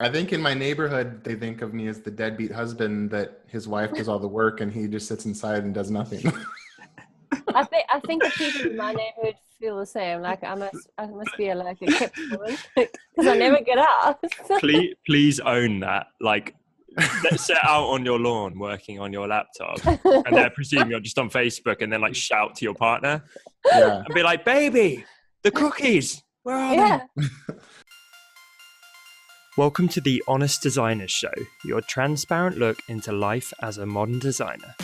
I think in my neighborhood, they think of me as the deadbeat husband that his wife does all the work and he just sits inside and does nothing. I think the people in my neighborhood feel the same. Like I must be like a kept woman because I never get out. Please own that. Like, let's set out on your lawn working on your laptop, and then presume you're just on Facebook, and then like shout to your partner, Yeah. and be like, "Baby, the cookies, where are Yeah. they?" Welcome to the Honest Designers Show, your transparent look into life as a modern designer.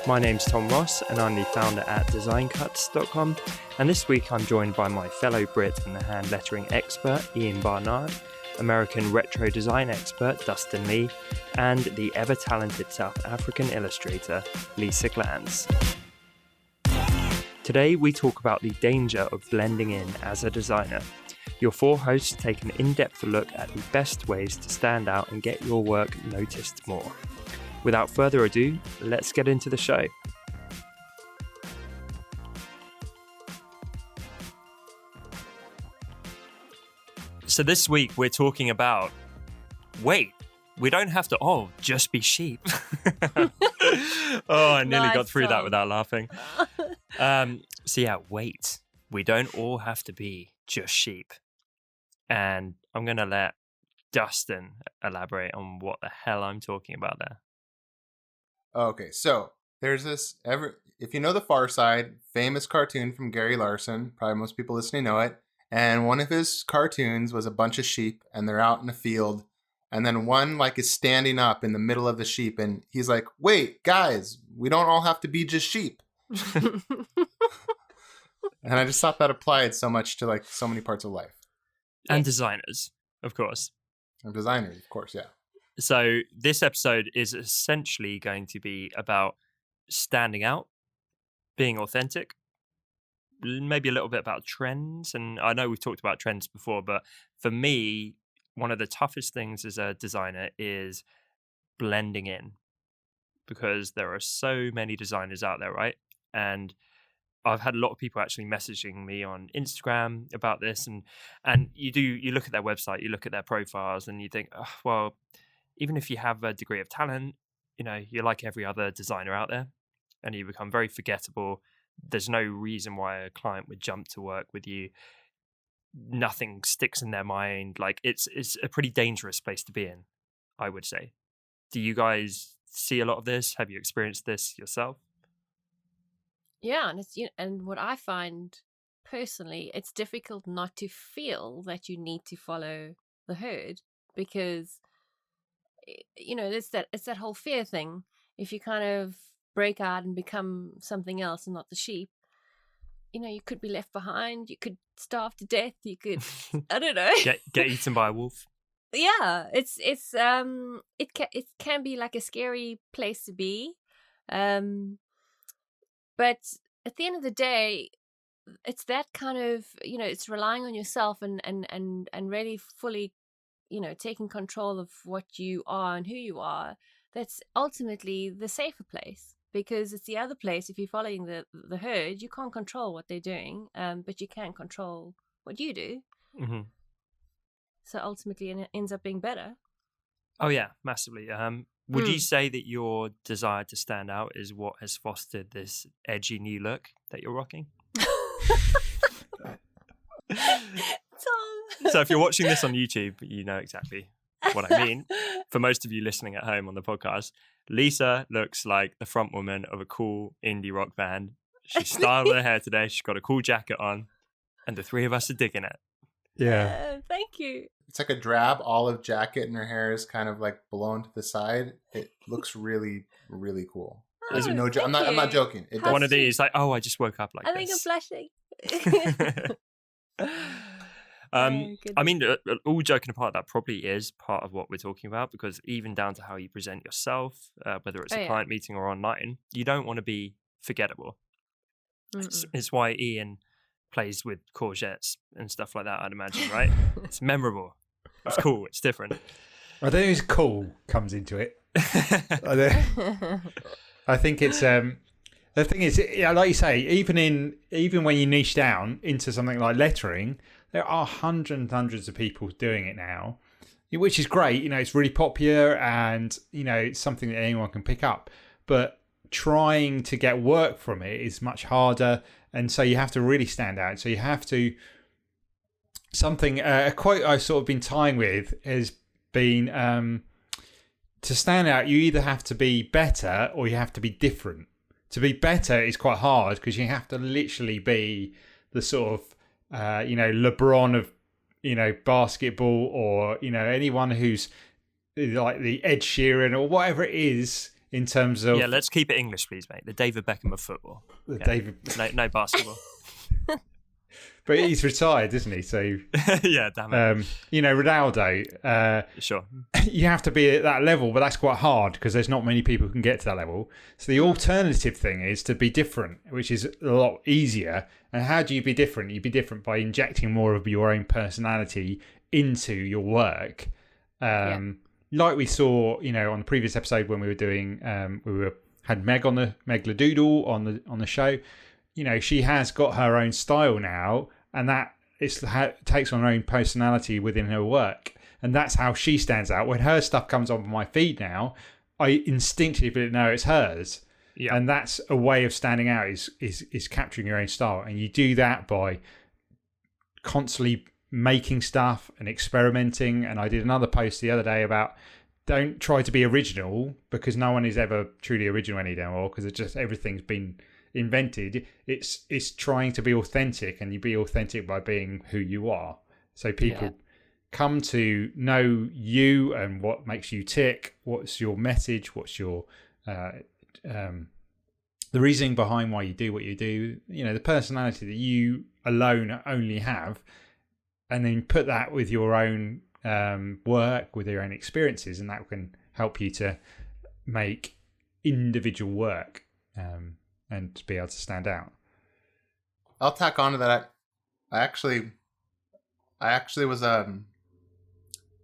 My name's Tom Ross, and I'm the founder at designcuts.com. And this week I'm joined by my fellow Brit and the hand lettering expert, Ian Barnard, American retro design expert, Dustin Lee, and the ever-talented South African illustrator, Lisa Glanz. Today we talk about the danger of blending in as a designer. Your four hosts take an in-depth look at the best ways to stand out and get your work noticed more. Without further ado, let's get into the show. So this week we're talking about, wait, we don't have to, just be sheep. I nearly got through that without laughing. Wait, we don't all have to be just sheep. And I'm going to let Dustin elaborate on what the hell I'm talking about there. Okay, so there's this, if you know The Far Side, famous cartoon from Gary Larson, probably most people listening know it, and one of his cartoons was a bunch of sheep, and they're out in a field, and then one is standing up in the middle of the sheep, and he's like, wait, guys, we don't all have to be just sheep. And I just thought that applied so much to so many parts of life. And designers, of course. And designers, of course, yeah. So this episode is essentially going to be about standing out, being authentic, maybe a little bit about trends. And I know we've talked about trends before, but for me, one of the toughest things as a designer is blending in, because there are so many designers out there, right? And I've had a lot of people actually messaging me on Instagram about this, and you look at their website, you look at their profiles, and you think, well, even if you have a degree of talent, you're like every other designer out there, and you become very forgettable. There's no reason why a client would jump to work with you. Nothing sticks in their mind. It's a pretty dangerous place to be in, I would say. Do you guys see a lot of this? Have you experienced this yourself? Yeah, and and what I find personally, it's difficult not to feel that you need to follow the herd, because it's that whole fear thing. If you kind of break out and become something else and not the sheep, you could be left behind, you could starve to death, you could I don't know, get eaten by a wolf. Yeah, it can be like a scary place to be. But at the end of the day, it's that kind of, it's relying on yourself and really fully, taking control of what you are and who you are. That's ultimately the safer place, because it's the other place. If you're following the herd, you can't control what they're doing, but you can control what you do. Mm-hmm. So ultimately it ends up being better. Oh yeah, massively. Would you say that your desire to stand out is what has fostered this edgy new look that you're rocking? Tom. So if you're watching this on YouTube, you know exactly what I mean. For most of you listening at home on the podcast, Lisa looks like the front woman of a cool indie rock band. She's styled her hair today. She's got a cool jacket on, and the three of us are digging it. Yeah. Thank you. It's like a drab olive jacket, and her hair is kind of blown to the side. It looks really, really cool. I'm not joking. One of these, I just woke up like this. I think I'm blushing. I mean, all joking apart, that probably is part of what we're talking about, because even down to how you present yourself, whether it's a client meeting or online, you don't want to be forgettable. It's why Ian plays with courgettes and stuff like that, I'd imagine, right? It's memorable. It's cool. It's different. I don't think it's cool comes into it. I think it's The thing is, like you say, even when you niche down into something like lettering, there are hundreds and hundreds of people doing it now, which is great. It's really popular, and it's something that anyone can pick up. But trying to get work from it is much harder, and so you have to really stand out. So you have to a quote I've sort of been tying with has been to stand out. You either have to be better or you have to be different. To be better is quite hard because you have to literally be the sort of LeBron of basketball, or anyone who's like the Ed Sheeran or whatever it is in terms of let's keep it English, please, mate. The David Beckham of football. David. No basketball. But he's retired, isn't he? So yeah, damn it. Ronaldo. Sure. You have to be at that level, but that's quite hard because there's not many people who can get to that level. So the alternative thing is to be different, which is a lot easier. And how do you be different? You be different by injecting more of your own personality into your work. Like we saw, on the previous episode when we were doing, had Meg Ladoodle on the show. She has got her own style now, and that takes on her own personality within her work, and that's how she stands out. When her stuff comes on my feed now, I instinctively know it's hers, and that's a way of standing out. Is capturing your own style, and you do that by constantly making stuff and experimenting. And I did another post the other day about don't try to be original, because no one is ever truly original anymore, because it's just everything's been invented. It's trying to be authentic, and you be authentic by being who you are. So people come to know you and what makes you tick, what's your message, what's your the reasoning behind why you do what you do, the personality that you alone only have, and then put that with your own work, with your own experiences, and that can help you to make individual work and to be able to stand out. I'll tack on to that. I actually was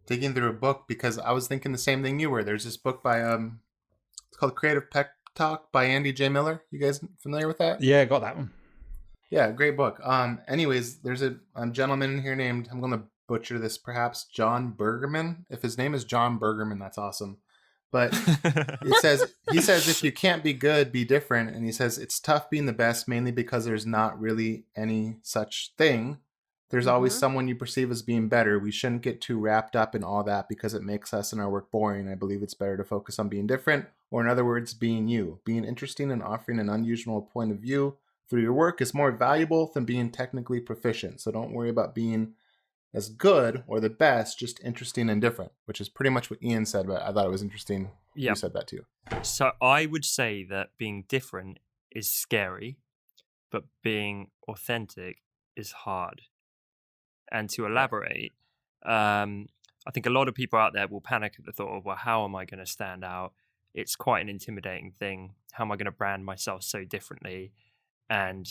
digging through a book because I was thinking the same thing you were. There's this book by it's called Creative Pep Talk by Andy J. Miller. You guys familiar with that? Yeah, got that one. Yeah, great book. Anyways, there's a gentleman in here named, I'm going to butcher this perhaps, John Bergerman. If his name is John Bergerman, that's awesome. But he says if you can't be good, be different. And he says it's tough being the best, mainly because there's not really any such thing. There's always someone you perceive as being better. We shouldn't get too wrapped up in all that because it makes us and our work boring. I believe it's better to focus on being different, or in other words, being you. Being interesting and offering an unusual point of view through your work is more valuable than being technically proficient. So don't worry about being as good or the best, just interesting and different, which is pretty much what Ian said, but I thought it was interesting. You said that too. So I would say that being different is scary, but being authentic is hard. And to elaborate, I think a lot of people out there will panic at the thought of, well, how am I going to stand out? It's quite an intimidating thing. How am I going to brand myself so differently and,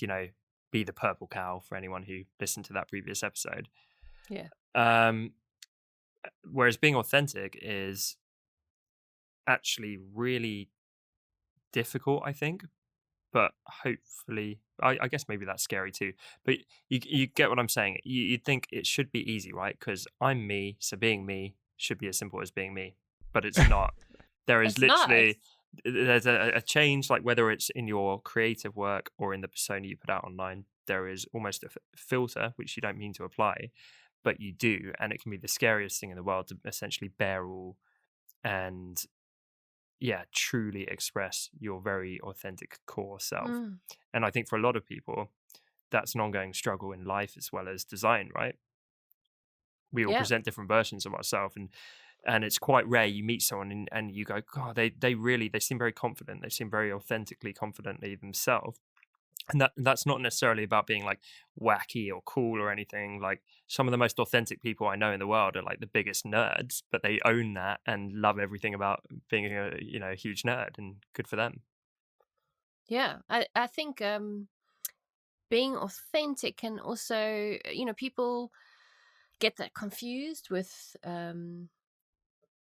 be the purple cow for anyone who listened to that previous episode? Yeah. Whereas being authentic is actually really difficult, I think. But hopefully, I guess maybe that's scary too. But you get what I'm saying. You'd think it should be easy, right? Because I'm me, so being me should be as simple as being me. But it's not. There is literally there's a change, like whether it's in your creative work or in the persona you put out online. There is almost a filter which you don't mean to apply, but you do, and it can be the scariest thing in the world to essentially bear all and truly express your very authentic core self. And I think for a lot of people that's an ongoing struggle in life as well as design, right? We all present different versions of ourselves, and it's quite rare you meet someone and you go, God, they seem very confident, they seem very authentically confidently themselves. And that's not necessarily about being like wacky or cool or anything. Like some of the most authentic people I know in the world are like the biggest nerds, but they own that and love everything about being a huge nerd, and good for them. Yeah, I think being authentic can also, people get that confused with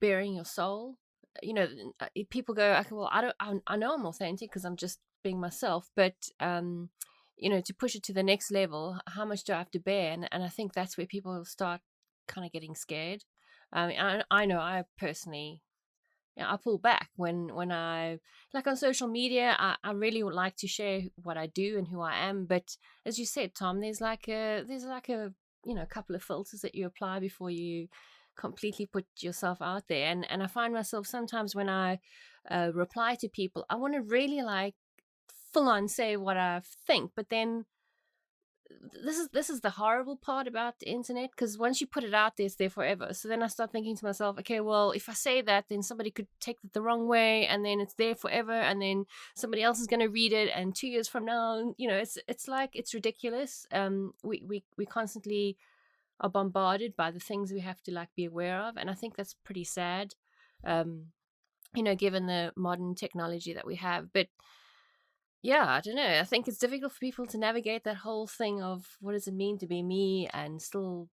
bearing your soul. People go, okay, well, I know I'm authentic because I'm just being myself, but to push it to the next level, how much do I have to bear? And I think that's where people start kind of getting scared. I know I personally, I pull back when I, like on social media. I really would like to share what I do and who I am, but as you said, Tom, there's like a couple of filters that you apply before you completely put yourself out there. And I find myself sometimes when I reply to people, I want to really like full on say what I think, but then this is the horrible part about the internet, because once you put it out there, it's there forever. So then I start thinking to myself, okay, well, if I say that, then somebody could take it the wrong way, and then it's there forever, and then somebody else is going to read it, and 2 years from now, it's like, it's ridiculous. We constantly are bombarded by the things we have to like be aware of, and I think that's pretty sad, given the modern technology that we have. But yeah, I don't know. I think it's difficult for people to navigate that whole thing of what does it mean to be me and still,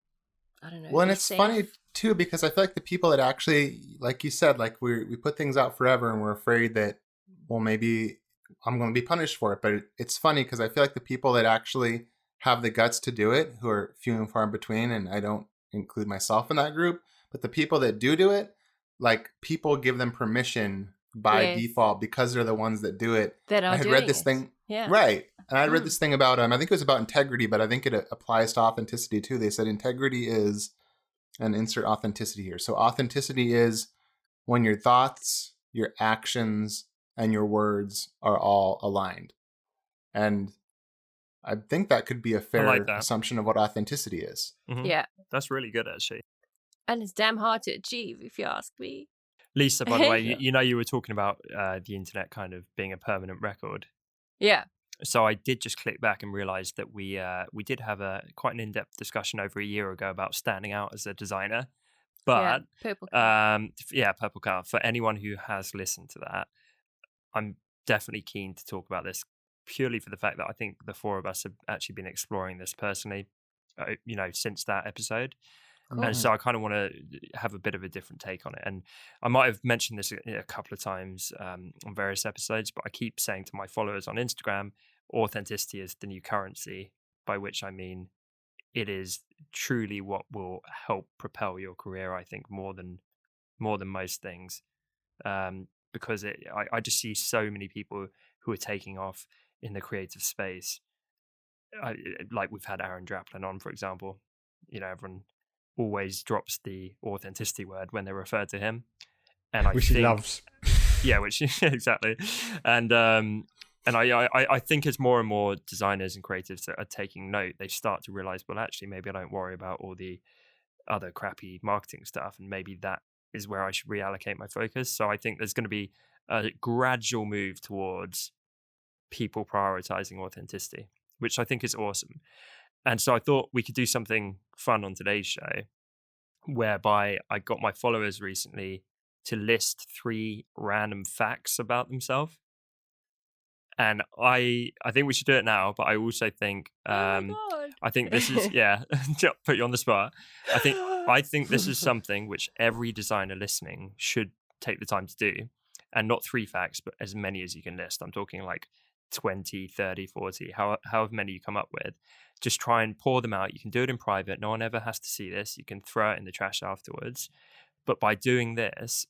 I don't know. Well, and be it's safe. funny too, because I feel like the people that actually, like you said, like we put things out forever and we're afraid that, well, maybe I'm going to be punished for it. But it's funny because I feel like the people that actually have the guts to do it, who are few and far in between, and I don't include myself in that group, but the people that do it, like people give them permission by Yes. default because they're the ones that do it. That are I had doing read this it. thing, Yeah. right? And I read this thing about I think it was about integrity, but I think it applies to authenticity too. They said integrity is, and insert authenticity here. So authenticity is when your thoughts, your actions, and your words are all aligned. And I think that could be a fair assumption of what authenticity is. Mm-hmm. Yeah. That's really good, actually. And it's damn hard to achieve, if you ask me. Lisa, by the way, you were talking about the internet kind of being a permanent record. Yeah. So I did just click back and realize that we did have quite an in-depth discussion over a year ago about standing out as a designer. But Purple Cow. Purple Cow. For anyone who has listened to that, I'm definitely keen to talk about this purely for the fact that I think the four of us have actually been exploring this personally, since that episode. Cool. And so I kind of want to have a bit of a different take on it. And I might have mentioned this a couple of times on various episodes, but I keep saying to my followers on Instagram, authenticity is the new currency, by which I mean it is truly what will help propel your career, I think, more than most things. Because I just see so many people who are taking off in the creative space. Like we've had Aaron Draplin on, for example. Everyone always drops the authenticity word when they refer to him, and which he loves. Yeah, which exactly. And I think as more and more designers and creatives that are taking note, they start to realize, well, actually, maybe I don't worry about all the other crappy marketing stuff, and maybe that is where I should reallocate my focus. So I think there's going to be a gradual move towards people prioritizing authenticity, which I think is awesome. And so I thought we could do something fun on today's show, whereby I got my followers recently to list 3 random facts about themselves. And I think we should do it now, but I also think oh my God. I think this is put you on the spot. I think this is something which every designer listening should take the time to do, and not 3 facts, but as many as you can list. I'm talking like 20, 30, 40, however many you come up with. Just try and pour them out. You can do it in private. No one ever has to see this. You can throw it in the trash afterwards. But by doing this,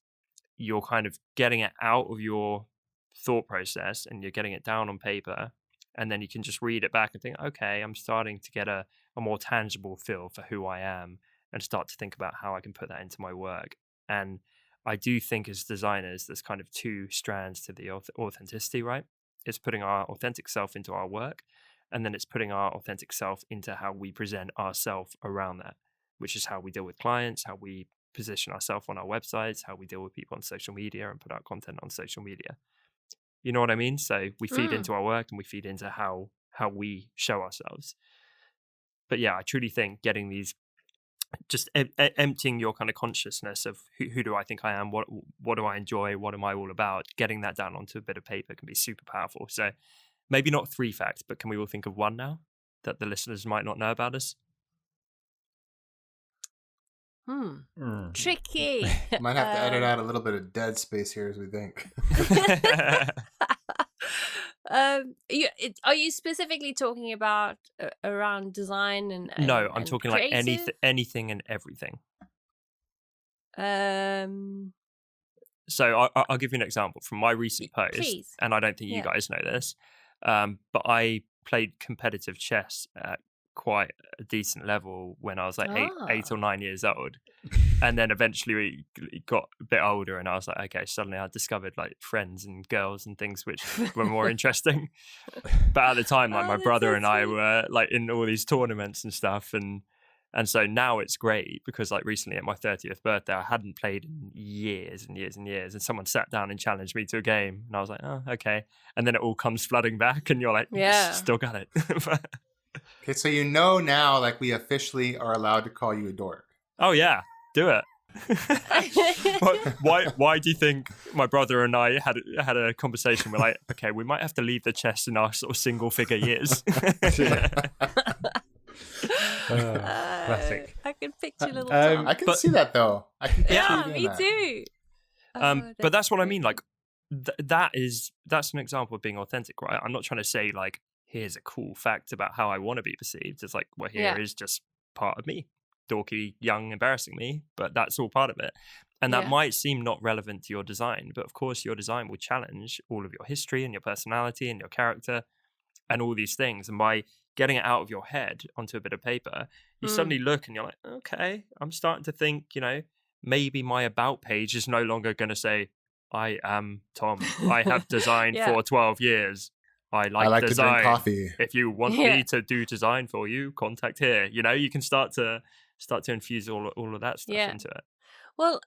you're kind of getting it out of your thought process and you're getting it down on paper. And then you can just read it back and think, okay, I'm starting to get a more tangible feel for who I am, and start to think about how I can put that into my work. And I do think as designers, there's kind of 2 strands to the authenticity, right? It's putting our authentic self into our work, and then it's putting our authentic self into how we present ourselves around that, which is how we deal with clients, how we position ourselves on our websites, how we deal with people on social media and put out content on social media. You know what I mean? So we feed into our work and we feed into how we show ourselves. But yeah, I truly think getting these, just emptying your kind of consciousness of who do I think I am, what do I enjoy, what am I all about, getting that down onto a bit of paper can be super powerful. So maybe not 3 facts, but can we all think of 1 now that the listeners might not know about us? Tricky. Might have to edit out a little bit of dead space here as we think. Are you specifically talking about around design No, I'm and talking like creative? anything and everything. Um, So I'll give you an example from my recent post, please. and I don't think you Yeah. guys know this, but I played competitive chess at quite a decent level when I was like eight or 9 years old. And then eventually we got a bit older, and I was like, okay, suddenly I discovered like friends and girls and things which were more interesting. But at the time, like my Oh, that's brother so and I sweet. were like in all these tournaments and stuff, and so now it's great because like recently at my 30th birthday, I hadn't played in years and years and years, and someone sat down and challenged me to a game, and I was like, oh, okay. And then it all comes flooding back, and you're like, yes, Yeah. still got it. Okay, so you know now, like, we officially are allowed to call you a dork. Oh yeah, do it. Why do you think my brother and I had a conversation? We're like, okay, we might have to leave the chess in our sort of single figure years. Classic. I can picture little Tom. I can see that though. I can picture Yeah, you doing me that. too. But that's what I great. mean. Like, that's an example of being authentic, right? I'm not trying to say like, here's a cool fact about how I want to be perceived. It's like, well, here is just part of me, dorky, young, embarrassing me, but that's all part of it. And that might seem not relevant to your design, but of course, your design will challenge all of your history and your personality and your character and all these things. And by getting it out of your head onto a bit of paper, you suddenly look and you're like, okay, I'm starting to think, maybe my about page is no longer going to say, I am Tom. I have designed for 12 years. I like to design. drink coffee. If you want me to do design for you, contact here. You can start to infuse all of that stuff into it. Well,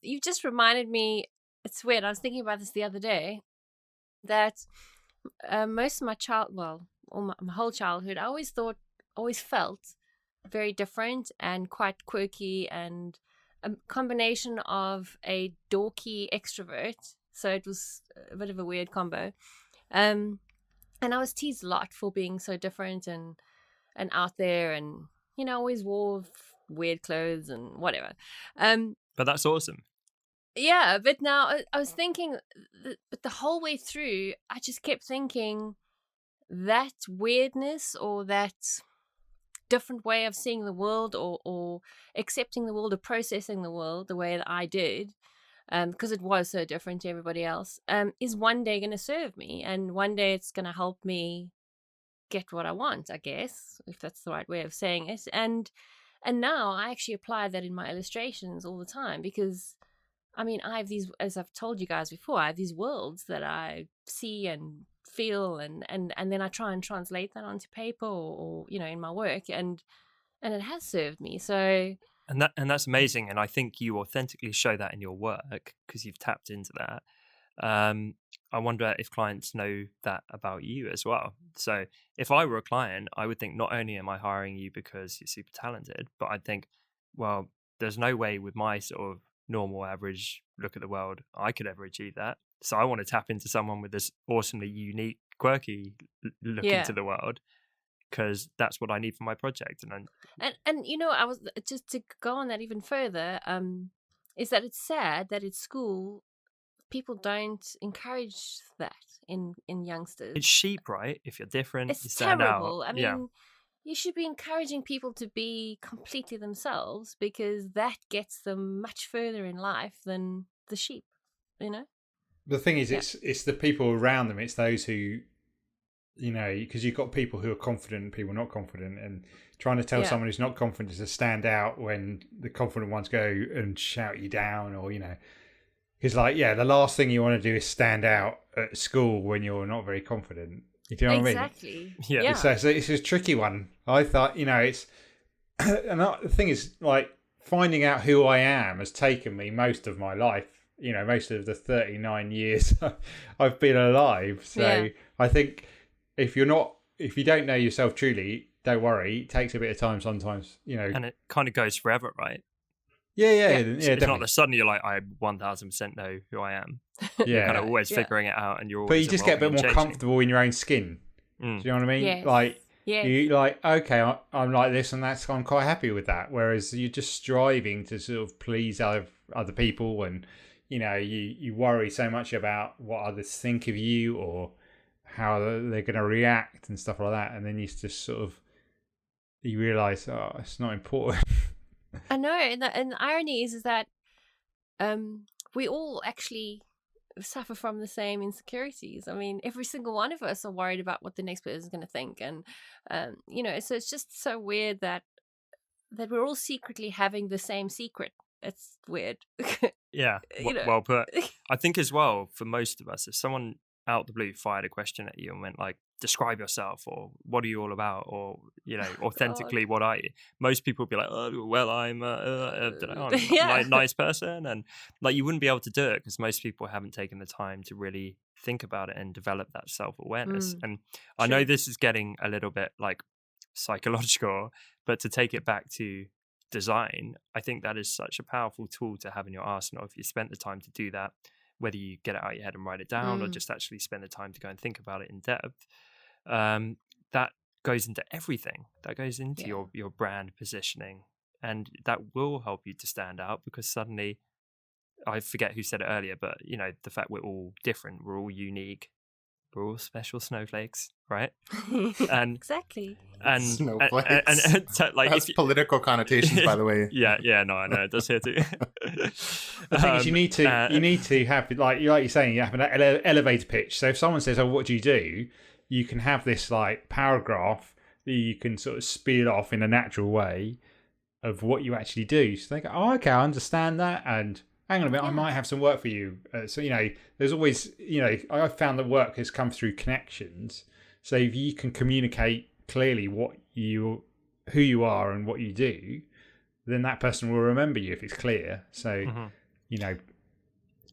you just reminded me. It's weird. I was thinking about this the other day. That most of my whole childhood, I always felt very different and quite quirky and a combination of a dorky extrovert. So it was a bit of a weird combo. And I was teased a lot for being so different and out there, and always wore weird clothes and whatever. But that's awesome. Yeah, but now I was thinking, but the whole way through, I just kept thinking that weirdness or that different way of seeing the world or accepting the world or processing the world the way that I did, because it was so different to everybody else, is one day going to serve me, and one day it's going to help me get what I want, I guess, if that's the right way of saying it. And now I actually apply that in my illustrations all the time, because I mean, I have these, as I've told you guys before, I have these worlds that I see and feel, and then I try and translate that onto paper or in my work, and it has served me. So and that's amazing, and I think you authentically show that in your work because you've tapped into that. I wonder if clients know that about you as well. So if I were a client, I would think not only am I hiring you because you're super talented, but I'd think, well, there's no way with my sort of normal average look at the world I could ever achieve that. So I want to tap into someone with this awesomely unique, quirky look into the world, because that's what I need for my project. And I was just to go on that even further. Is that it's sad that at school people don't encourage that in youngsters. It's sheep, right? If you're different, it's you stand terrible. out. I mean, you should be encouraging people to be completely themselves, because that gets them much further in life than the sheep, The thing is, it's the people around them. It's those who, because you've got people who are confident and people not confident, and trying to tell someone who's not confident to stand out when the confident ones go and shout you down, or, because the last thing you want to do is stand out at school when you're not very confident. You know what I mean? Exactly. Yeah. So it's a tricky one. I thought, it's, and the thing is, like, finding out who I am has taken me most of my life. Most of the 39 years I've been alive. So I think if you don't know yourself truly, don't worry. It takes a bit of time sometimes, And it kind of goes forever, right? Yeah. It's not that suddenly you're like, I 1000% know who I am. You're kind of always figuring it out, and you're always. But you just get a bit more changing. comfortable in your own skin. Do you know what I mean? Yes. Like, yes. you like, okay, I'm like this, and I'm quite happy with that. Whereas you're just striving to sort of please other people, and you worry so much about what others think of you or how they're going to react and stuff like that, and then you just sort of you realise, oh, it's not important. I know, and the irony is that we all actually suffer from the same insecurities. I mean, every single one of us are worried about what the next person is going to think, and so it's just so weird that we're all secretly having the same secret. It's weird. Yeah, well put. I think as well, for most of us, if someone out of the blue fired a question at you and went like, describe yourself, or what are you all about, or authentically, what are you, most people would be like, oh, well, I'm a nice person, and like you wouldn't be able to do it because most people haven't taken the time to really think about it and develop that self-awareness. And I know this is getting a little bit like psychological, but to take it back to design, I think that is such a powerful tool to have in your arsenal if you spent the time to do that, whether you get it out of your head and write it down or just actually spend the time to go and think about it in depth. That goes into everything. That goes into your brand positioning, and that will help you to stand out, because suddenly, I forget who said it earlier, but the fact we're all different, we're all unique, we're all special snowflakes, right? And exactly. And snowflakes. And like that's political connotations, by the way. Yeah, no, I know it does here too. The thing is, you need to have like you're saying, you have an elevator pitch. So if someone says, "Oh, what do?" you can have this like paragraph that you can sort of spiel off in a natural way of what you actually do. So they go, "Oh, okay, I understand that," and hang on a minute, I might have some work for you. So there's always I've found that work has come through connections. So if you can communicate clearly who you are and what you do, then that person will remember you if it's clear. So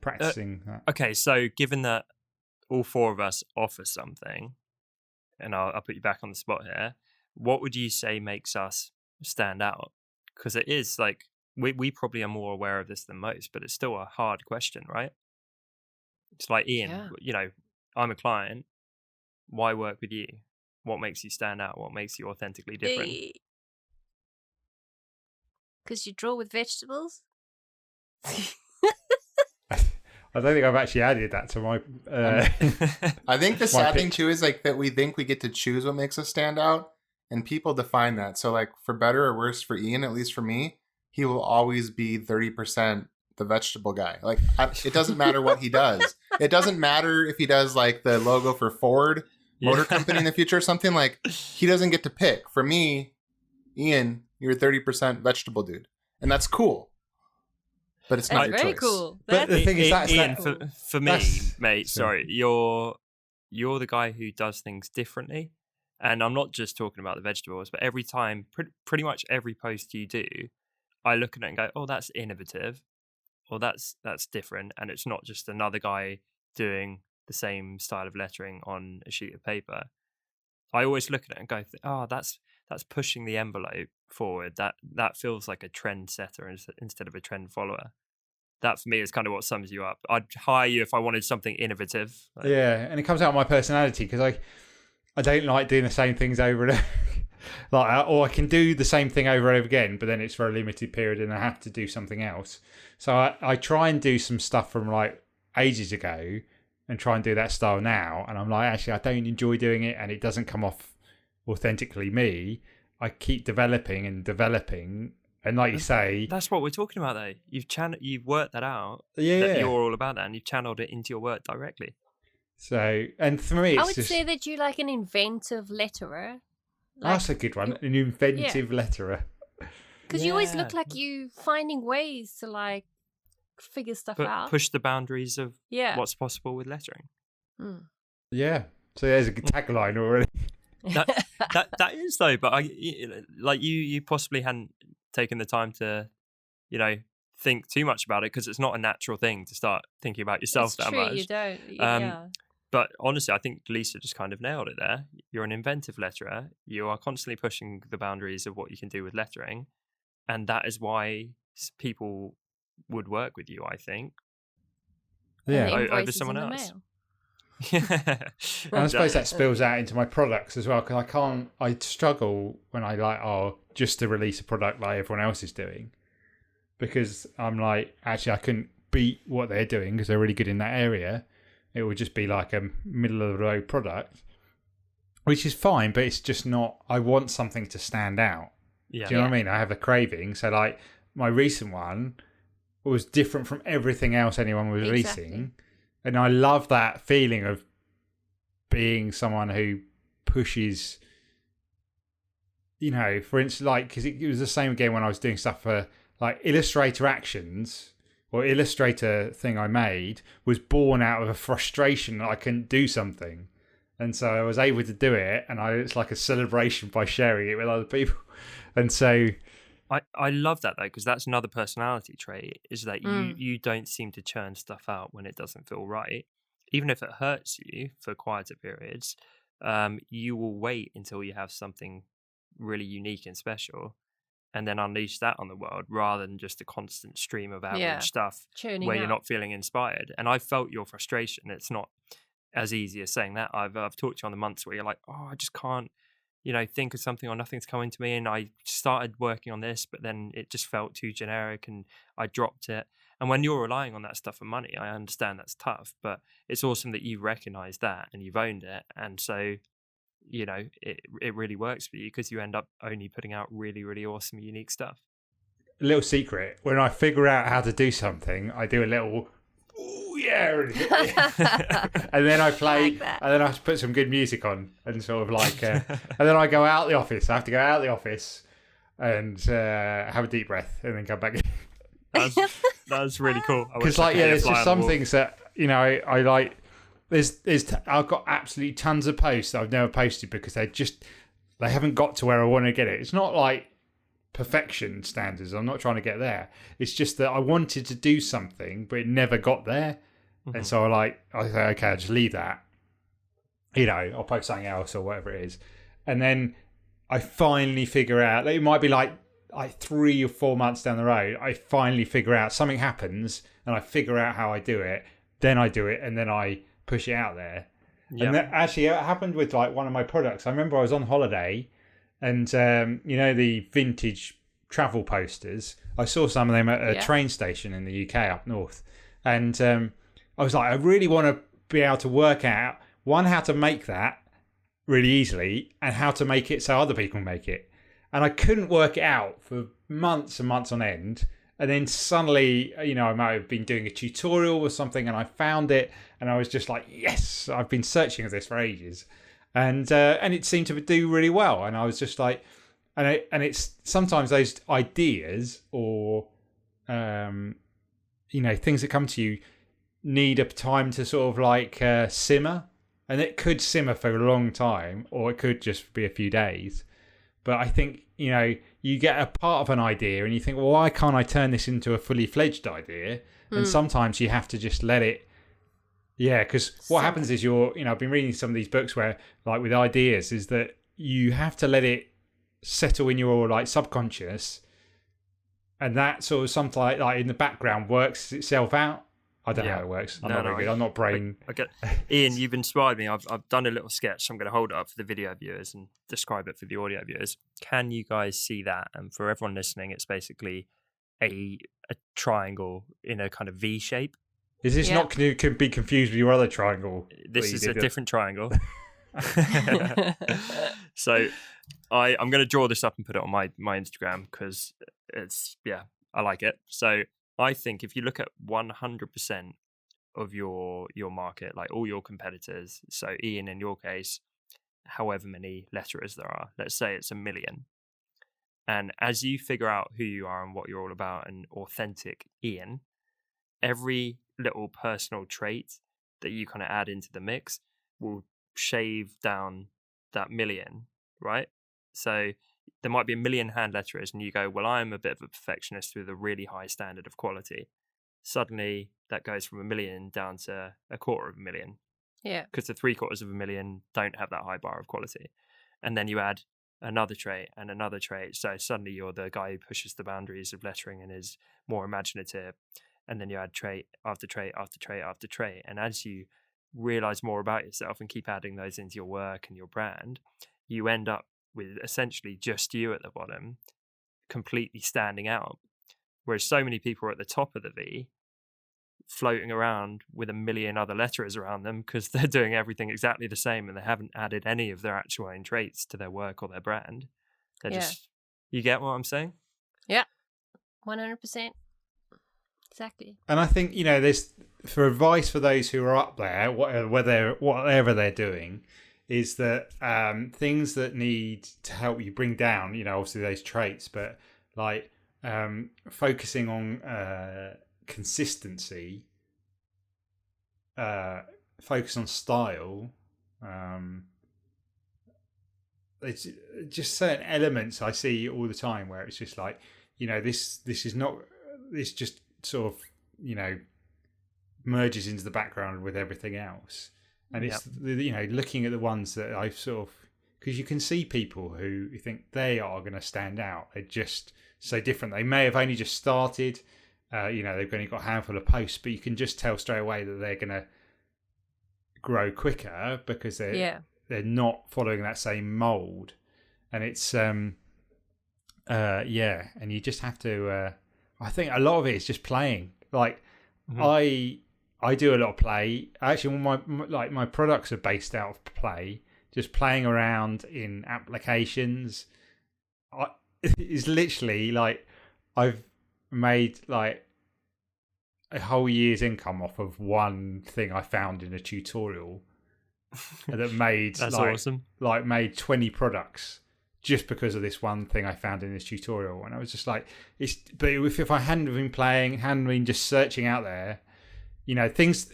practicing that. Okay, so given that all four of us offer something, and I'll put you back on the spot here, what would you say makes us stand out? Because it is like we probably are more aware of this than most, but it's still a hard question, right? It's like, Ian, I'm a client. Why work with you? What makes you stand out? What makes you authentically different? Because you draw with vegetables? I don't think I've actually added that to my... I think the sad thing too is like that we think we get to choose what makes us stand out, and people define that. So like for better or worse for Ian, at least for me, he will always be 30% the vegetable guy. Like it doesn't matter what he does. It doesn't matter if he does like the logo for Ford Motor Company in the future or something. Like he doesn't get to pick. For me, Ian, you're 30% vegetable dude, and that's cool. But it's not your very choice. Cool. But the thing is, Ian, for me, mate, sorry, you're the guy who does things differently, and I'm not just talking about the vegetables, but every time, pretty much every post you do, I look at it and go, "Oh, that's innovative," or "That's different," and it's not just another guy doing the same style of lettering on a sheet of paper. I always look at it and go, "Oh, that's pushing the envelope forward. That feels like a trend setter instead of a trend follower." That for me is kind of what sums you up. I'd hire you if I wanted something innovative. Yeah, and it comes out of my personality because I don't like doing the same things over and over. Or I can do the same thing over and over again, but then it's for a limited period and I have to do something else. So I try and do some stuff from like ages ago and try and do that style now. And I'm like, actually, I don't enjoy doing it and it doesn't come off authentically me. I keep developing and developing. And like you say, that's what we're talking about, though. You've worked that out. Yeah, that you're all about that, and you've channeled it into your work directly. So, and for me, I would say that you're like an inventive letterer. That's a good one. An inventive letterer. Because you always look like you finding ways to like figure stuff out, push the boundaries of what's possible with lettering. Yeah. So there's a tagline already. that is though, but you possibly hadn't taken the time to, think too much about it because it's not a natural thing to start thinking about yourself that much. You don't. Yeah. But honestly, I think Lisa just kind of nailed it there. You're an inventive letterer. You are constantly pushing the boundaries of what you can do with lettering, and that is why people would work with you, I think. Yeah, over someone else. And I suppose that spills out into my products as well because I struggle when I just to release a product like everyone else is doing because I'm like, actually I couldn't beat what they're doing because they're really good in that area, It would just be like a middle of the road product, which is fine, but it's just not. I want something to stand out. Yeah. Do you know what I mean? I have a craving. So like my recent one was different from everything else anyone was releasing, and I love that feeling of being someone who pushes. You know, for instance, like, because it was the same again when I was doing stuff for like Illustrator Actions or Illustrator thing I made was born out of a frustration that I couldn't do something. And so I was able to do it, and it's like a celebration by sharing it with other people. And so I love that though, because that's another personality trait, is that you don't seem to churn stuff out when it doesn't feel right. Even if it hurts you for quieter periods, you will wait until you have something really unique and special and then unleash that on the world rather than just a constant stream of average stuff Churning where you're out. not feeling inspired. And I felt your frustration. It's not as easy as saying that. I've talked to you on the months where you're like, oh, I just can't, think of something, or nothing's coming to me, and I started working on this, but then it just felt too generic and I dropped it. And when you're relying on that stuff for money, I understand that's tough, but it's awesome that you've recognized that and you've owned it. And so it really works for you because you end up only putting out really, really awesome, unique stuff. a little secret: when I figure out how to do something, I do a little "ooh, yeah," and then I play, like that. and then I put some good music on, and sort of like, and then I go out the office. I have to go out the office and have a deep breath, and then come back in. That's really cool. Because there's just some things that I like. I've got absolutely tons of posts that I've never posted because they haven't got to where I want to get it. It's not like perfection standards. I'm not trying to get there. It's just that I wanted to do something, but it never got there. Mm-hmm. And so I say, okay, I'll just leave that. I'll post something else or whatever it is. And then I finally figure out, it might be like 3 or 4 months down the road, I finally figure out something happens and I figure out how I do it. Then I do it and then I push it out there. Yep. And that actually it happened with like one of my products. I remember I was on holiday and the vintage travel posters, I saw some of them at a train station in the UK up north, and I was like, I really want to be able to work out how to make that really easily and how to make it so other people make it. And I couldn't work it out for months and months on end. And then suddenly, I might have been doing a tutorial or something and I found it and I was just like, yes, I've been searching for this for ages. And it seemed to do really well. And I was just like, and it's sometimes those ideas or, things that come to you need a time to sort of like simmer. And it could simmer for a long time or it could just be a few days. But I think, you get a part of an idea and you think, well, why can't I turn this into a fully fledged idea? And sometimes you have to just let it. Yeah, because what happens is I've been reading some of these books where, like with ideas, is that you have to let it settle in your like subconscious. And that sort of something like in the background works itself out. I don't know how it works. I'm not very good. I'm not brain. Okay. Ian, you've inspired me. I've done a little sketch. So I'm going to hold it up for the video viewers and describe it for the audio viewers. Can you guys see that? And for everyone listening, it's basically a triangle in a kind of V shape. Is this not can be confused with your other triangle? This is a different triangle. So I'm going to draw this up and put it on my Instagram because I like it. So I think if you look at 100% of your market, like all your competitors, so Ian, in your case, however many letterers there are, let's say it's 1 million. And as you figure out who you are and what you're all about and authentic Ian, every little personal trait that you kind of add into the mix will shave down that 1 million, right? So there might be 1 million hand letterers and you go, well, I'm a bit of a perfectionist with a really high standard of quality. Suddenly that goes from 1 million down to 250,000. Yeah. Because the 750,000 don't have that high bar of quality. And then you add another trait and another trait. So suddenly you're the guy who pushes the boundaries of lettering and is more imaginative. And then you add trait after trait after trait after trait. And as you realize more about yourself and keep adding those into your work and your brand, you end up with essentially just you at the bottom, completely standing out. Whereas so many people are at the top of the V, floating around with a million other letterers around them because they're doing everything exactly the same and they haven't added any of their actual own traits to their work or their brand. They're just, you get what I'm saying? Yeah, 100%. Exactly. And I think, there's, for advice for those who are up there, whatever they're doing, is that things that need to help you bring down, obviously those traits, but like focusing on consistency, focus on style. It's just certain elements I see all the time where it's just like, this is not, this just sort of, merges into the background with everything else. And it's, looking at the ones that I've sort of, because you can see people who you think they are going to stand out. They're just so different. They may have only just started, they've only got a handful of posts, but you can just tell straight away that they're going to grow quicker because they're not following that same mold. And it's, and you just have to, I think a lot of it is just playing. Like, I do a lot of play. Actually, my products are based out of play. Just playing around in applications. It's literally like I've made like a whole year's income off of one thing I found in a tutorial that made That's awesome. Like made 20 products just because of this one thing I found in this tutorial. And I was just like, but if I hadn't been playing, hadn't been just searching out there, things,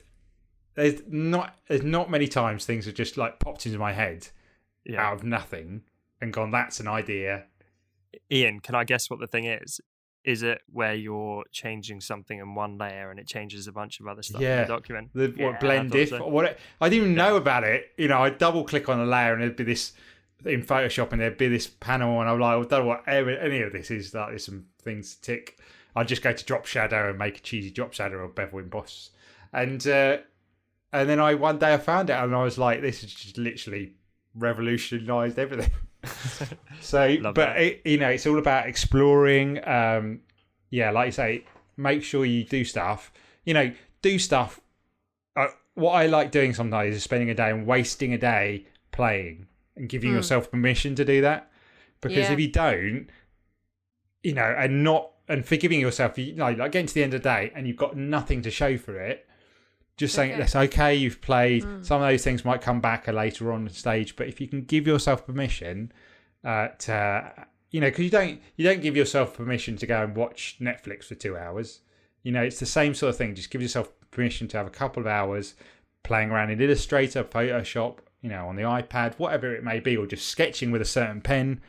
there's not many times things have just like popped into my head out of nothing and gone, that's an idea. Ian, can I guess what the thing is? Is it where you're changing something in one layer and it changes a bunch of other stuff in the document? Blend diff? So. I didn't even know about it. I double click on a layer and there'd be this in Photoshop and there'd be this panel and I'm like, I don't know what any of this is. Like, there's some things to tick. I'd just go to drop shadow and make a cheesy drop shadow or bevel emboss. And then one day I found it and I was like, this has just literally revolutionized everything. So, but it's all about exploring. Like you say, make sure you do stuff. Do stuff. What I like doing sometimes is spending a day and wasting a day playing and giving yourself permission to do that. Because if you don't, and forgiving yourself, like getting to the end of the day and you've got nothing to show for it. Just saying that's okay, you've played. Some of those things might come back later on the stage, but if you can give yourself permission to, because you don't give yourself permission to go and watch Netflix for 2 hours. It's the same sort of thing. Just give yourself permission to have a couple of hours playing around in Illustrator, Photoshop, on the iPad, whatever it may be, or just sketching with a certain pen.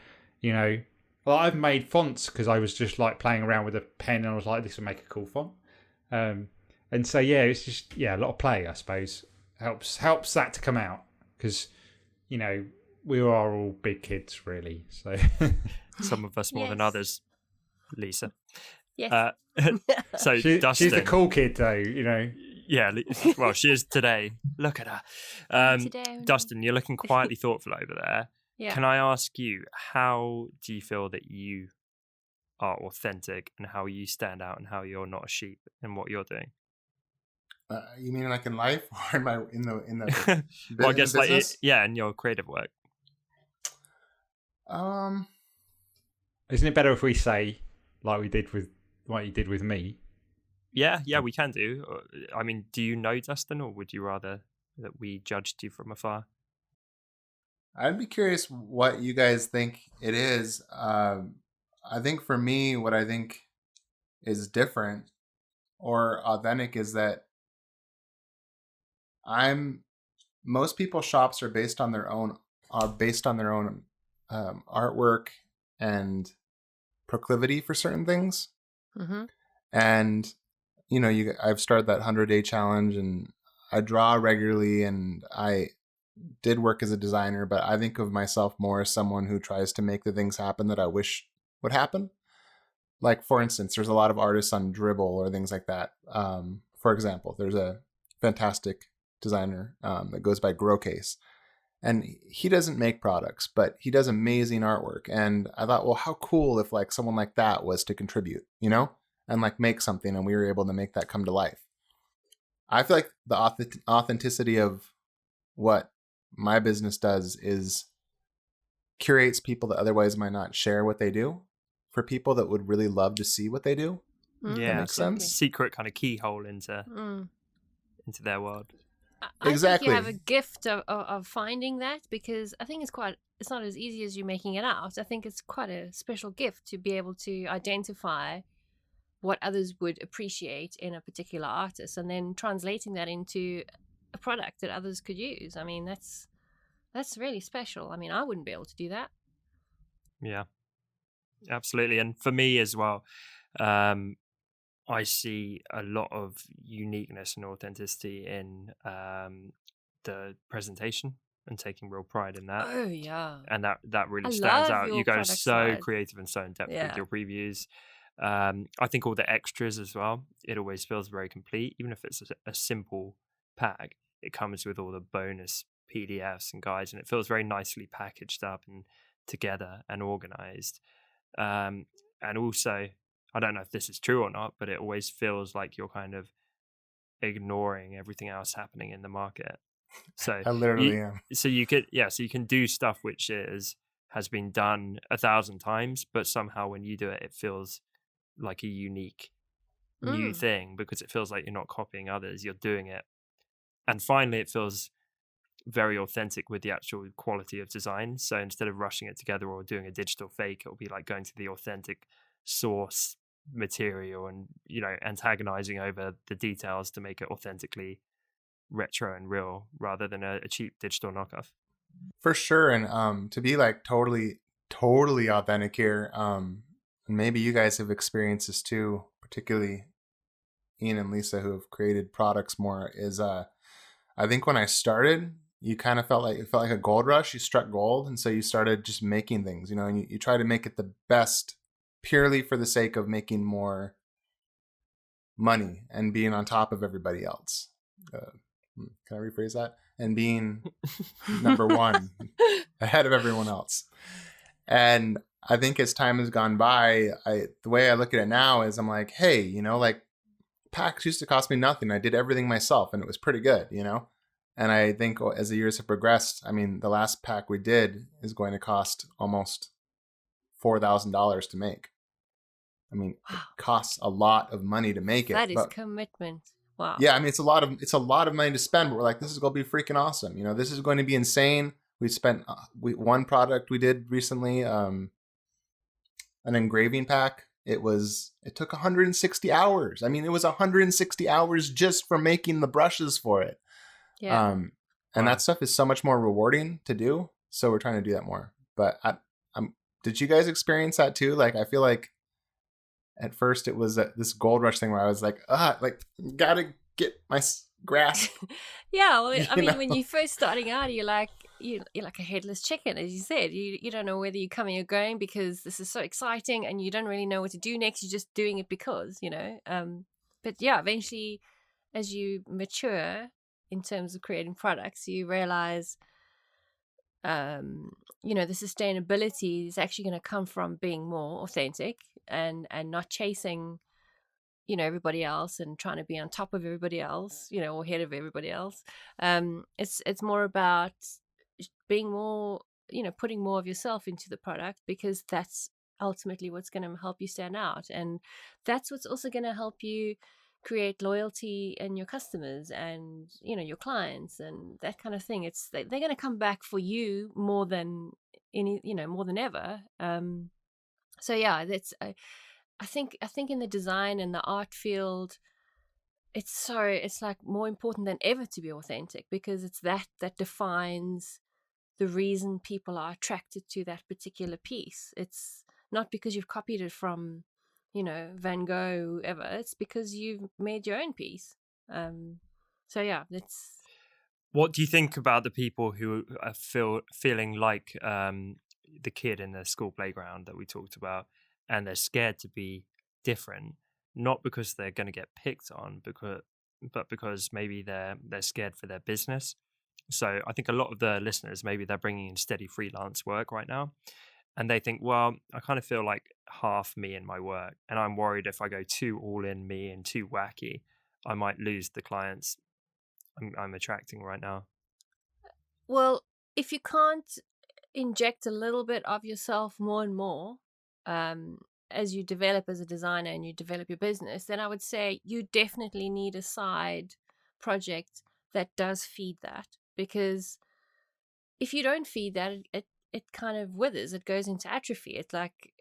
Well, I've made fonts because I was just like playing around with a pen and I was like, this will make a cool font. And so, it's just, a lot of play, I suppose, helps that to come out because, we are all big kids, really. So some of us more than others, Lisa. Yes. So Dustin, she's the cool kid, though, Yeah, well, she is today. Look at her. Dustin, you're looking quietly thoughtful over there. Yeah. Can I ask you, how do you feel that you are authentic and how you stand out and how you're not a sheep in what you're doing? You mean like in life or in the well, I guess business? in your creative work. Isn't it better if we say like you did with me? Yeah, we can do. I mean, do you know Dustin, or would you rather that we judged you from afar? I'd be curious what you guys think it is. I think for me, what I think is different or authentic is that most people's shops are based on their own artwork and proclivity for certain things. Mm-hmm. And I've started that 100-day challenge and I draw regularly and I did work as a designer, but I think of myself more as someone who tries to make the things happen that I wish would happen. Like, for instance, there's a lot of artists on Dribbble or things like that. For example, there's a fantastic designer that goes by Growcase, and he doesn't make products, but he does amazing artwork. And I thought, well, how cool if like someone like that was to contribute, and like make something, and we were able to make that come to life. I feel like the authenticity of what my business does is curates people that otherwise might not share what they do for people that would really love to see what they do. That Yeah, makes it's like a sense. secret kind of keyhole into Mm. their world. I think you have a Exactly. gift of finding that, because I think it's not as easy as you making it out. I think it's quite a special gift to be able to identify what others would appreciate in a particular artist and then translating that into a product that others could use. I mean, that's really special. I mean, I wouldn't be able to do that. Yeah, absolutely. And for me as well, I see a lot of uniqueness and authenticity in the presentation and taking real pride in that. Oh yeah. And that really I stands love out. your You go product so side. creative and so in depth with Yeah. your previews. I think all the extras as well, it always feels very complete. Even if it's a simple pack, it comes with all the bonus PDFs and guides, and it feels very nicely packaged up and together and organized. And also, I don't know if this is true or not, but it always feels like you're kind of ignoring everything else happening in the market. So I literally am. so you can do stuff which has been done 1,000 times, but somehow when you do it, it feels like a unique new thing, because it feels like you're not copying others, you're doing it. And finally, it feels very authentic with the actual quality of design. So instead of rushing it together or doing a digital fake, it'll be like going to the authentic source material and, antagonizing over the details to make it authentically retro and real rather than a cheap digital knockoff. For sure. And to be like totally authentic here, maybe you guys have experienced this too, particularly Ian and Lisa, who have created products more, is I think when I started, you kind of felt like a gold rush. You struck gold, and so you started just making things, and you try to make it the best purely for the sake of making more money and being on top of everybody else. Can I rephrase that? And being number one ahead of everyone else. And I think as time has gone by, the way I look at it now is I'm like, hey, like packs used to cost me nothing. I did everything myself, and it was pretty good, And I think as the years have progressed, I mean, the last pack we did is going to cost almost $4,000 to make. I mean, Wow. It costs a lot of money to make it. That is commitment. Wow. Yeah, I mean, it's a lot of money to spend, but we're like, this is going to be freaking awesome. This is going to be insane. We spent one product we did recently, an engraving pack. It took 160 hours. I mean, it was 160 hours just for making the brushes for it. Yeah. And Wow. that stuff is so much more rewarding to do. So we're trying to do that more. But did you guys experience that too? Like, I feel like at first it was this gold rush thing where I was like, gotta get my grasp. Yeah, well, I mean, when you're first starting out, you're like a headless chicken, as you said. You don't know whether you're coming or going, because this is so exciting, and you don't really know what to do next. You're just doing it because, But yeah, eventually, as you mature in terms of creating products, you realize, the sustainability is actually going to come from being more authentic and not chasing everybody else and trying to be on top of everybody else, or ahead of everybody else. It's more about being more, putting more of yourself into the product, because that's ultimately what's going to help you stand out, and that's what's also going to help you create loyalty in your customers and your clients and that kind of thing. They're going to come back for you more than more than ever. So yeah, that's I think in the design and the art field, it's like more important than ever to be authentic, because it's that defines the reason people are attracted to that particular piece. It's not because you've copied it from, Van Gogh, whoever. It's because you've made your own piece. So yeah, that's. What do you think about the people who are feeling like the kid in the school playground that we talked about, and they're scared to be different, not because they're going to get picked on, but because maybe they're scared for their business? So I think a lot of the listeners, maybe they're bringing in steady freelance work right now, and they think, well, I kind of feel like half me in my work, and I'm worried if I go too all in me and too wacky, I might lose the clients I'm attracting right now. Well, if you can't inject a little bit of yourself more and more, as you develop as a designer and you develop your business, then I would say you definitely need a side project that does feed that. Because if you don't feed that, it kind of withers. It goes into atrophy. It's like,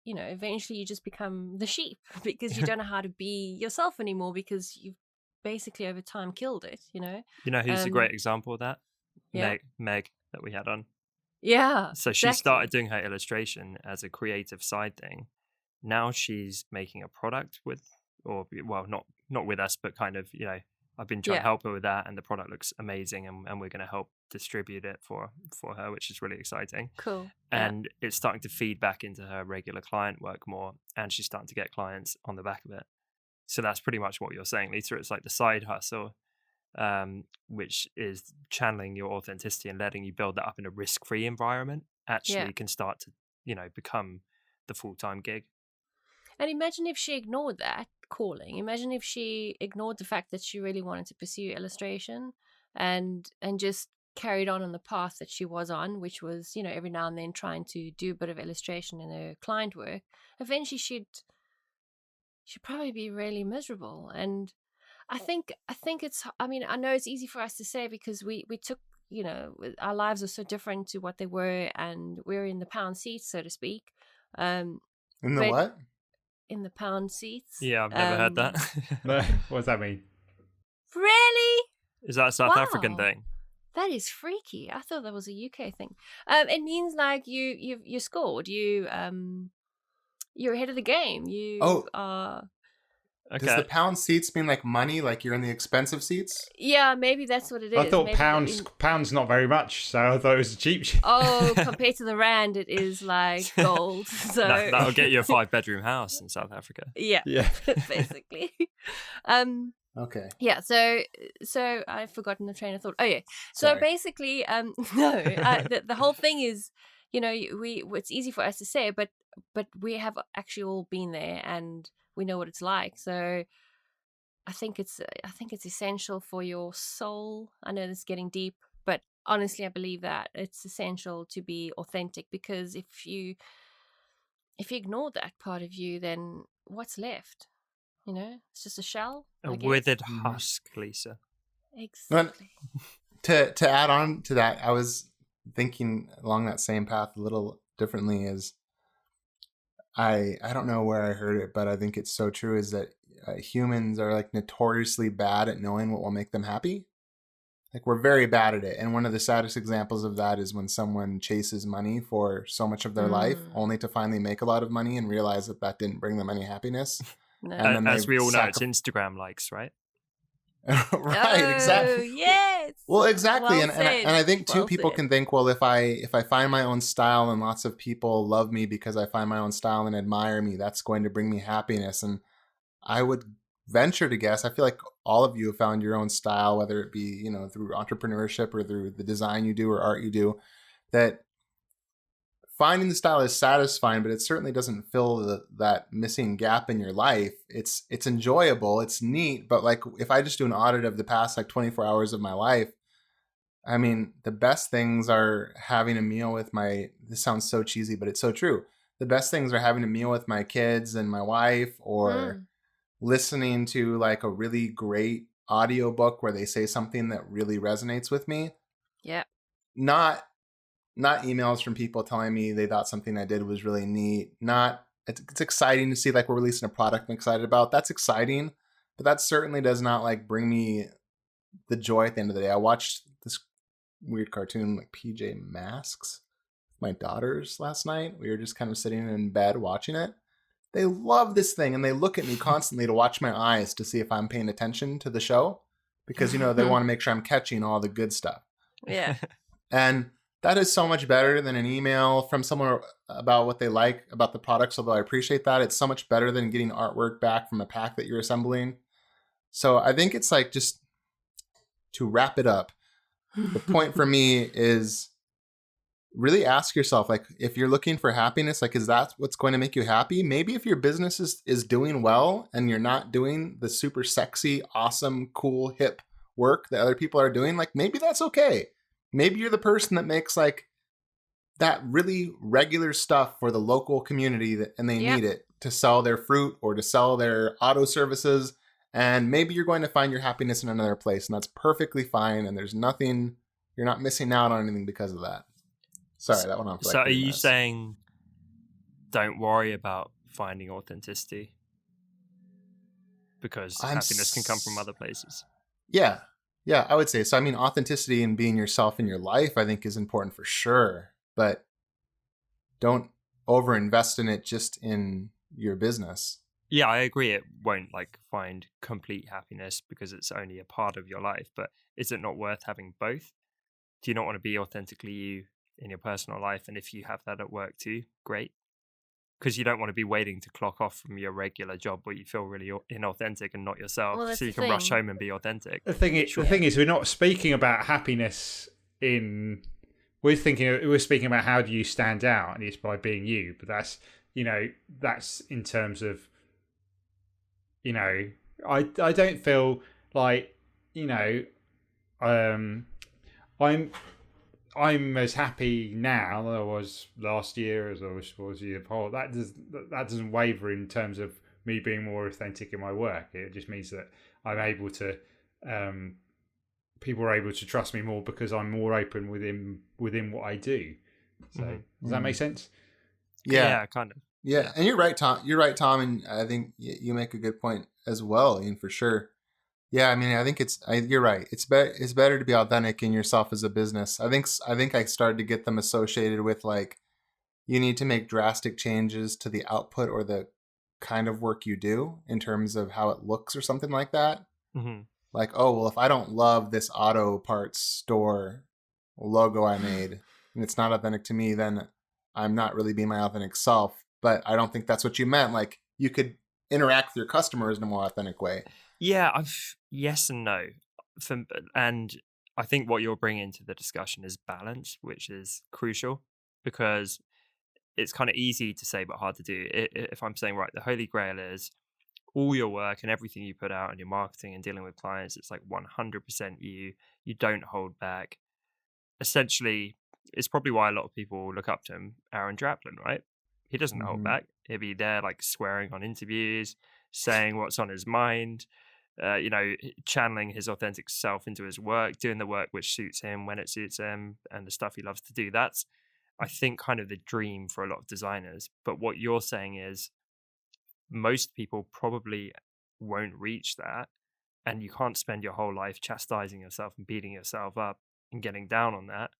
eventually you just become the sheep because you don't know how to be yourself anymore because you've basically over time killed it, You know who's a great example of that? Yeah. Meg that we had on. Yeah. So she started doing her illustration as a creative side thing. Now she's making a product with, or well, not with us, but kind of, I've been trying to help her with that, and the product looks amazing, and we're going to help distribute it for her, which is really exciting. Cool. And it's starting to feed back into her regular client work more, and she's starting to get clients on the back of it. So that's pretty much what you're saying, Lisa. It's like the side hustle, which is channeling your authenticity and letting you build that up in a risk-free environment, actually can start to, become the full-time gig. And imagine if she ignored that calling. Imagine if she ignored the fact that she really wanted to pursue illustration and just carried on the path that she was on, which was, every now and then trying to do a bit of illustration in her client work. Eventually she'd probably be really miserable. And I think it's, I know it's easy for us to say because we took, our lives are so different to what they were, and we're in the pound seats, so to speak. In the what? In the pound seats. Yeah, I've never heard that. What does that mean? Really? Is that a South African thing? That is freaky. I thought that was a UK thing. It means like you scored. You're ahead of the game. Okay. Does the pound seats mean like money, like you're in the expensive seats? Yeah, maybe that's what it is. I thought maybe pounds not very much, so I thought it was a cheap shit. Oh, compared to the rand, it is like gold. So that'll get you a 5-bedroom house in South Africa. Yeah, basically. Okay. Yeah, so I've forgotten the train of thought. Oh yeah, so Sorry. basically, no, the whole thing is, it's easy for us to say, but we have actually all been there and we know what it's like. So I think it's essential for your soul. I know this is getting deep, but honestly, I believe that it's essential to be authentic, because if you ignore that part of you, then what's left? It's just a shell. A withered husk, Lisa. Exactly. To add on to that, I was thinking along that same path a little differently. Is I don't know where I heard it, but I think it's so true, is that humans are like notoriously bad at knowing what will make them happy. Like, we're very bad at it. And one of the saddest examples of that is when someone chases money for so much of their life, only to finally make a lot of money and realize that didn't bring them any happiness. No. And as we all know, it's Instagram likes, right? Right, exactly. Yes. Well, exactly. Well and I think too, well people said. can think, well, if I find my own style and lots of people love me because I find my own style and admire me, that's going to bring me happiness. And I would venture to guess, I feel like all of you have found your own style, whether it be, through entrepreneurship or through the design you do or art you do, that finding the style is satisfying, but it certainly doesn't fill that missing gap in your life. It's enjoyable, it's neat, but like if I just do an audit of the past like 24 hours of my life, I mean, the best things are having a meal with this sounds so cheesy, but it's so true. The best things are having a meal with my kids and my wife, or listening to like a really great audiobook where they say something that really resonates with me. Yeah. Not emails from people telling me they thought something I did was really neat. It's exciting to see like we're releasing a product I'm excited about. That's exciting, but that certainly does not like bring me the joy at the end of the day. I watched this weird cartoon like PJ Masks with my daughters last night. We were just kind of sitting in bed watching it. They love this thing and they look at me constantly to watch my eyes to see if I'm paying attention to the show, because they want to make sure I'm catching all the good stuff. Yeah. And that is so much better than an email from someone about what they like about the products, although I appreciate that. It's so much better than getting artwork back from a pack that you're assembling. So I think it's like, just to wrap it up, the point for me is really ask yourself, like, if you're looking for happiness, like, is that what's going to make you happy? Maybe if your business is doing well and you're not doing the super sexy, awesome, cool, hip work that other people are doing, like, maybe that's okay. Maybe you're the person that makes like that really regular stuff for the local community and they Yep. need it to sell their fruit or to sell their auto services. And maybe you're going to find your happiness in another place, and that's perfectly fine. And there's nothing, you're not missing out on anything because of that. Sorry, that went on for like So 3 are you minutes. saying don't worry about finding authenticity because happiness can come from other places? Yeah. Yeah, I would say so. I mean, authenticity and being yourself in your life, I think, is important for sure. But don't overinvest in it just in your business. Yeah, I agree. It won't like find complete happiness because it's only a part of your life. But is it not worth having both? Do you not want to be authentically you in your personal life? And if you have that at work too, great. Because you don't want to be waiting to clock off from your regular job where you feel really inauthentic and not yourself, Well, that's so you the can rush thing. home and be authentic. The thing is, we're not speaking about happiness in. We're speaking about how do you stand out, and it's by being you. But that's that's in terms of I don't feel like I'm as happy now as I was last year, as I was the year before. That doesn't waver in terms of me being more authentic in my work. It just means that I'm able to, people are able to trust me more because I'm more open within what I do. So does that make sense? Yeah, kind of. Yeah, and you're right, Tom. You're right, Tom, and I think you make a good point as well, Ian, for sure. Yeah, I mean, I think you're right. It's better to be authentic in yourself as a business. I think I started to get them associated with like you need to make drastic changes to the output or the kind of work you do in terms of how it looks or something like that. Mm-hmm. Like, oh, well, if I don't love this auto parts store logo I made and it's not authentic to me, then I'm not really being my authentic self. But I don't think that's what you meant. Like, you could interact with your customers in a more authentic way. Yeah, yes and no. And I think what you're bringing to the discussion is balance, which is crucial because it's kind of easy to say but hard to do. If I'm saying, right, the holy grail is all your work and everything you put out and your marketing and dealing with clients, it's like 100% you. You don't hold back. Essentially, it's probably why a lot of people look up to him, Aaron Draplin, right? He doesn't hold back. He'll be there like swearing on interviews, saying what's on his mind, channeling his authentic self into his work, doing the work which suits him when it suits him and the stuff he loves to do. That's, I think, kind of the dream for a lot of designers. But what you're saying is most people probably won't reach that. And you can't spend your whole life chastising yourself and beating yourself up and getting down on that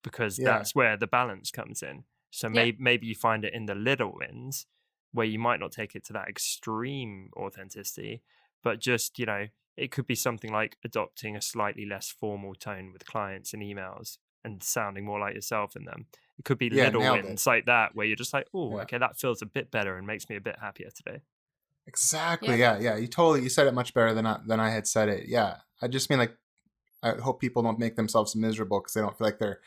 because that's where the balance comes in. So maybe you find it in the little wins where you might not take it to that extreme authenticity, but just, it could be something like adopting a slightly less formal tone with clients and emails and sounding more like yourself in them. It could be little wins like that where you're just like, oh, okay, that feels a bit better and makes me a bit happier today. Exactly. Yeah. You said it much better than I had said it. Yeah. I just mean like, I hope people don't make themselves miserable because they don't feel like they're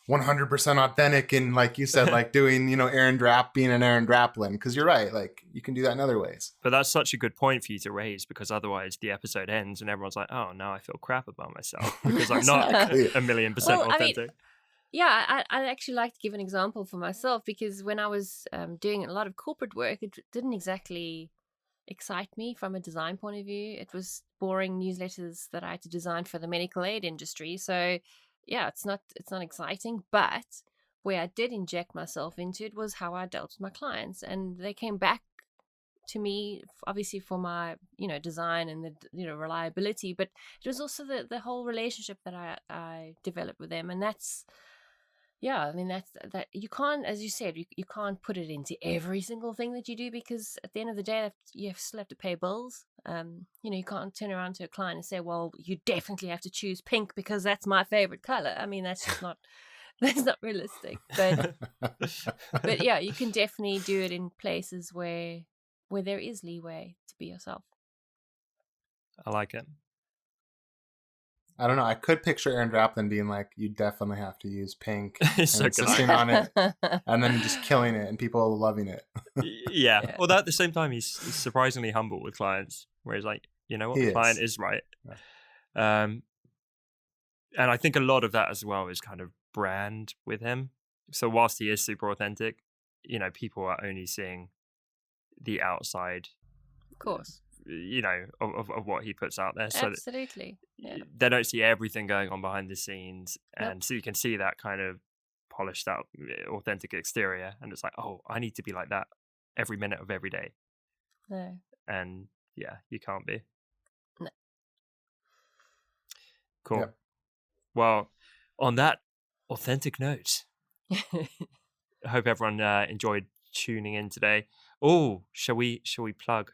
100% authentic and like you said, like doing, being an Aaron Draplin, because you're right. Like you can do that in other ways. But that's such a good point for you to raise because otherwise the episode ends and everyone's like, oh, now I feel crap about myself because I'm not 1,000,000% authentic. I'd actually like to give an example for myself because when I was doing a lot of corporate work, it didn't exactly excite me from a design point of view. It was boring newsletters that I had to design for the medical aid industry. So yeah, it's not exciting, but where I did inject myself into it was how I dealt with my clients, and they came back to me obviously for my design and the reliability, but it was also the whole relationship that I developed with them. And that's that you can't, as you said, you can't put it into every single thing that you do because at the end of the day you still have to pay bills. You can't turn around to a client and say, well, you definitely have to choose pink because that's my favorite color. I mean, that's just not that's not realistic. But yeah, you can definitely do it in places where there is leeway to be yourself. I like it. I don't know. I could picture Aaron Draplin being like, "You definitely have to use pink," and It's so good. insisting on it, and then just killing it, and people loving it. Yeah. Yeah. Although at the same time, he's surprisingly humble with clients, where he's like, you know what, He the client is. is right. And I think a lot of that as well is kind of brand with him. So whilst he is super authentic, you know, people are only seeing the outside, Of course. you know, of what he puts out there. So that Absolutely. Yeah. they don't see everything going on behind the scenes. Nope. And so you can see that kind of polished out, authentic exterior. And it's like, oh, I need to be like that every minute of every day. No. And yeah, you can't be. No. Cool. Yep. Well, on that authentic note, I hope everyone enjoyed tuning in today. Oh, shall we plug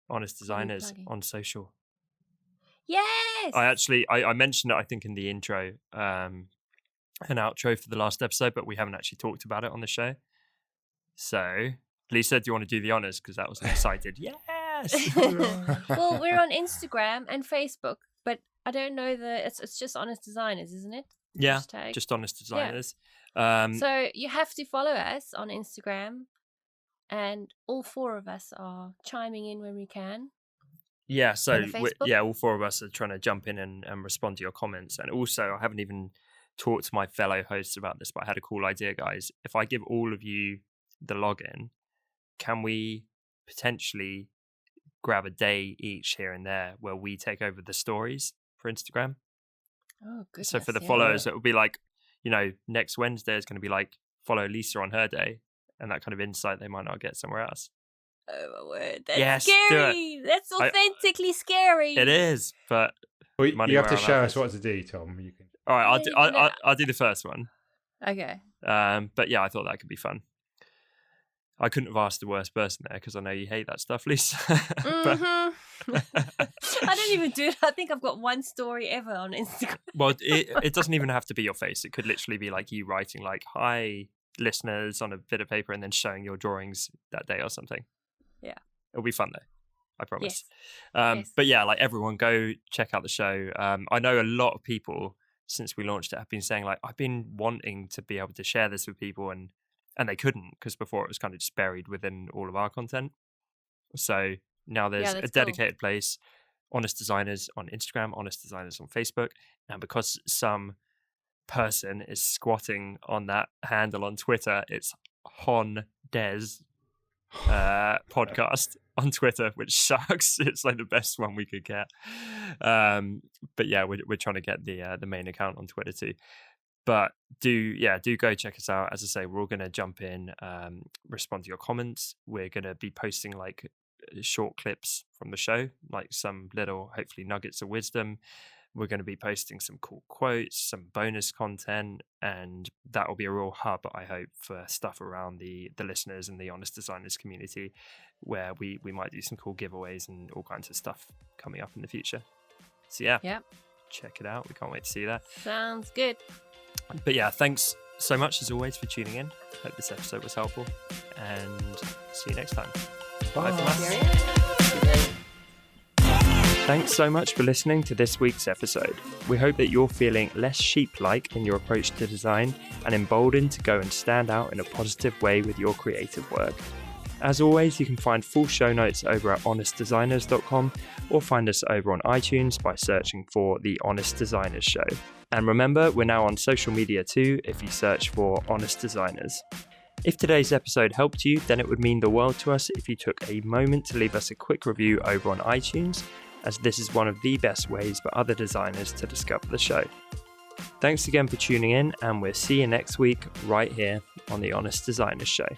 Honest Designers plugging? on social? Yes. I mentioned it, I think, in the intro and outro for the last episode, but we haven't actually talked about it on the show. So, Lisa, do you want to do the honors? Because that was an excited yes. Well, we're on Instagram and Facebook, but I don't know it's just Honest Designers, isn't it? Yeah, Hashtag. just Honest Designers. So you have to follow us on Instagram, and all four of us are chiming in when we can. Yeah, so On Facebook? all four of us are trying to jump in and respond to your comments. And also, I haven't even talked to my fellow hosts about this, but I had a cool idea, guys. If I give all of you the login, can we potentially grab a day each here and there where we take over the stories for Instagram? Oh, goodness. So for the yeah. followers, it will be like, you know, next Wednesday is going to be like, follow Lisa on her day, and that kind of insight they might not get somewhere else. Oh, my word. That's Yes, do scary. That's authentically scary. It is, but Well, money you have where to our show mouth us is. what to do, Tom. You can. All right, Yeah, you can, I'll do the first one. Okay. But yeah, I thought that could be fun. I couldn't have asked the worst person there because I know you hate that stuff, Lisa. But- I don't even do it. I think I've got one story ever on Instagram. well, it doesn't even have to be your face. It could literally be like you writing like, "Hi, listeners," on a bit of paper and then showing your drawings that day or something. Yeah. It'll be fun though. I promise. Yes. Yes. But yeah, like everyone go check out the show. I know a lot of people since we launched it have been saying like, I've been wanting to be able to share this with people and they couldn't because before it was kind of just buried within all of our content. So now there's a that's dedicated place, Honest Designers on Instagram, Honest Designers on Facebook. And because some person is squatting on that handle on Twitter, it's Hon Des podcast on Twitter, which sucks. It's like the best one we could get. But yeah, we're trying to get the main account on Twitter too. But do go check us out. As I say, we're all going to jump in, respond to your comments. We're going to be posting like short clips from the show, like some little, hopefully, nuggets of wisdom. We're going to be posting some cool quotes, some bonus content, and that will be a real hub, I hope, for stuff around the listeners and the Honest Designers community, where we might do some cool giveaways and all kinds of stuff coming up in the future. So yeah, Yep. check it out. We can't wait to see that. Sounds good. But yeah, thanks so much as always for tuning in. Hope this episode was helpful, and see you next time. Bye from us. Thanks so much for listening to this week's episode. We hope that you're feeling less sheep-like in your approach to design and emboldened to go and stand out in a positive way with your creative work. As always, you can find full show notes over at honestdesigners.com or find us over on iTunes by searching for The Honest Designers Show. And remember, we're now on social media too if you search for Honest Designers. If today's episode helped you, then it would mean the world to us if you took a moment to leave us a quick review over on iTunes, as this is one of the best ways for other designers to discover the show. Thanks again for tuning in, and we'll see you next week right here on The Honest Designers Show.